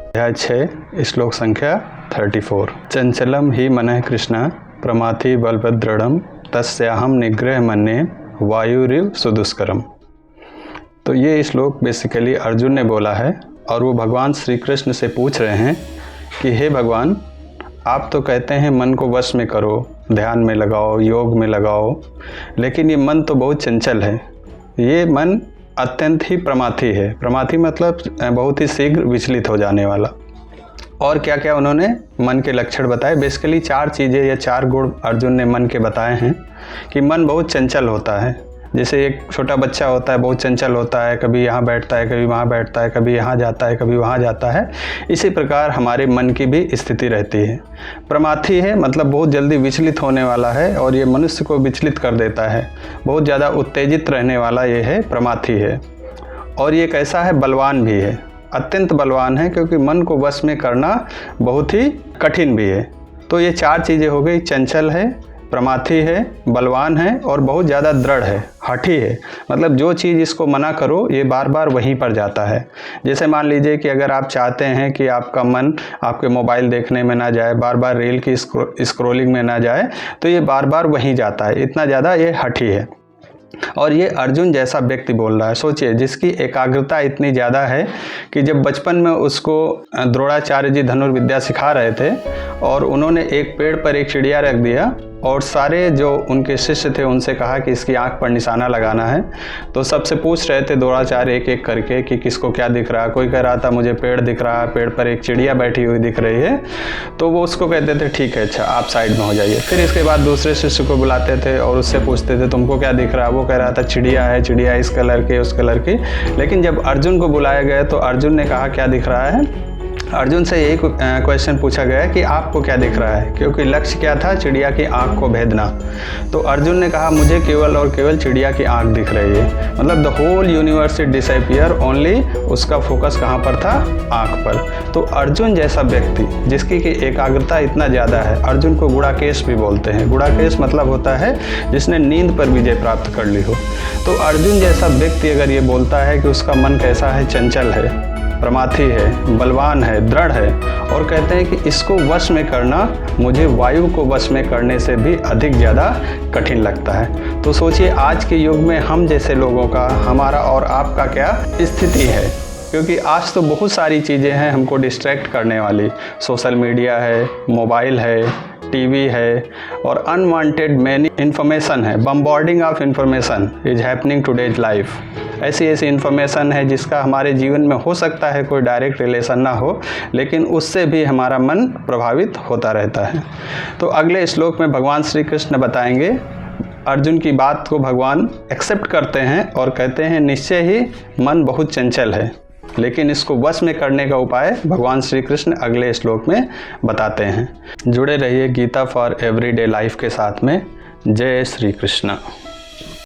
अध्याय 6 श्लोक संख्या 34। चंचलम ही मनः कृष्ण प्रमाथि बलभद्रम तस्याहम निग्रह मन्ये वायुरिव सुदुष्करम। तो ये श्लोक बेसिकली अर्जुन ने बोला है और वो भगवान श्री कृष्ण से पूछ रहे हैं कि हे भगवान, आप तो कहते हैं मन को वश में करो, ध्यान में लगाओ, योग में लगाओ, लेकिन ये मन तो बहुत चंचल है। ये मन अत्यंत ही प्रमाथी है। प्रमाथी मतलब बहुत ही शीघ्र विचलित हो जाने वाला। और क्या क्या उन्होंने मन के लक्षण बताए। बेसिकली 4 चीज़ें या 4 गुण अर्जुन ने मन के बताए हैं कि मन बहुत चंचल होता है। जैसे एक छोटा बच्चा होता है, बहुत चंचल होता है, कभी यहाँ बैठता है, कभी वहाँ बैठता है, कभी यहाँ जाता है, कभी वहाँ जाता है। इसी प्रकार हमारे मन की भी स्थिति रहती है। प्रमाथी है मतलब बहुत जल्दी विचलित होने वाला है और ये मनुष्य को विचलित कर देता है। बहुत ज़्यादा उत्तेजित रहने वाला ये है, प्रमाथी है। और ये कैसा है, बलवान भी है, अत्यंत बलवान है, क्योंकि मन को वश में करना बहुत ही कठिन भी है। तो ये 4 चीज़ें हो गई, चंचल है, प्रमाथी है, बलवान है और बहुत ज़्यादा दृढ़ है, हठी है। मतलब जो चीज़ इसको मना करो ये बार बार वहीं पर जाता है। जैसे मान लीजिए कि अगर आप चाहते हैं कि आपका मन आपके मोबाइल देखने में ना जाए, बार बार रील की स्क्रोलिंग में ना जाए, तो ये बार बार वहीं जाता है। इतना ज़्यादा ये हठी है। और ये अर्जुन जैसा व्यक्ति बोल रहा है। सोचिए, जिसकी एकाग्रता इतनी ज़्यादा है कि जब बचपन में उसको द्रोणाचार्य जी धनुर्विद्या सिखा रहे थे और उन्होंने एक पेड़ पर एक चिड़िया रख दिया और सारे जो उनके शिष्य थे उनसे कहा कि इसकी आंख पर निशाना लगाना है। तो सबसे पूछ रहे थे द्रोणाचार्य एक एक करके कि किसको क्या दिख रहा है। कोई कह रहा था मुझे पेड़ दिख रहा है, पेड़ पर एक चिड़िया बैठी हुई दिख रही है। तो वो उसको कहते थे ठीक है, अच्छा आप साइड में हो जाइए। फिर इसके बाद दूसरे शिष्य को बुलाते थे और उससे पूछते थे तुमको क्या दिख रहा है। वो कह रहा था चिड़िया है, चिड़िया इस कलर की, उस कलर की। लेकिन जब अर्जुन को बुलाया गया तो अर्जुन ने कहा क्या दिख रहा है। अर्जुन से यही क्वेश्चन पूछा गया कि आपको क्या दिख रहा है, क्योंकि लक्ष्य क्या था, चिड़िया की आंख को भेदना। तो अर्जुन ने कहा मुझे केवल और केवल चिड़िया की आंख दिख रही है। मतलब the whole universe disappear, only उसका फोकस कहाँ पर था, आंख पर। तो अर्जुन जैसा व्यक्ति जिसकी की एकाग्रता इतना ज़्यादा है, अर्जुन को गुड़ाकेश भी बोलते हैं। गुड़ाकेश मतलब होता है जिसने नींद पर विजय प्राप्त कर ली हो। तो अर्जुन जैसा व्यक्ति अगर ये बोलता है कि उसका मन कैसा है, चंचल है, प्रमाथी है, बलवान है, दृढ़ है, और कहते हैं कि इसको वश में करना मुझे वायु को वश में करने से भी अधिक ज़्यादा कठिन लगता है। तो सोचिए आज के युग में हम जैसे लोगों का, हमारा और आपका क्या स्थिति है। क्योंकि आज तो बहुत सारी चीज़ें हैं हमको डिस्ट्रैक्ट करने वाली। सोशल मीडिया है, मोबाइल है, टीवी है और अनवांटेड मैनी इन्फॉर्मेशन है। Bombarding of information is happening today's life. ऐसी इन्फॉर्मेशन है जिसका हमारे जीवन में हो सकता है कोई डायरेक्ट रिलेशन ना हो, लेकिन उससे भी हमारा मन प्रभावित होता रहता है। तो अगले श्लोक में भगवान श्री कृष्ण बताएंगे, अर्जुन की बात को भगवान एक्सेप्ट करते हैं और कहते हैं निश्चय ही मन बहुत चंचल है, लेकिन इसको वश में करने का उपाय भगवान श्री कृष्ण अगले श्लोक में बताते हैं। जुड़े रहिए गीता फॉर एवरीडे लाइफ के साथ में। जय श्री कृष्ण।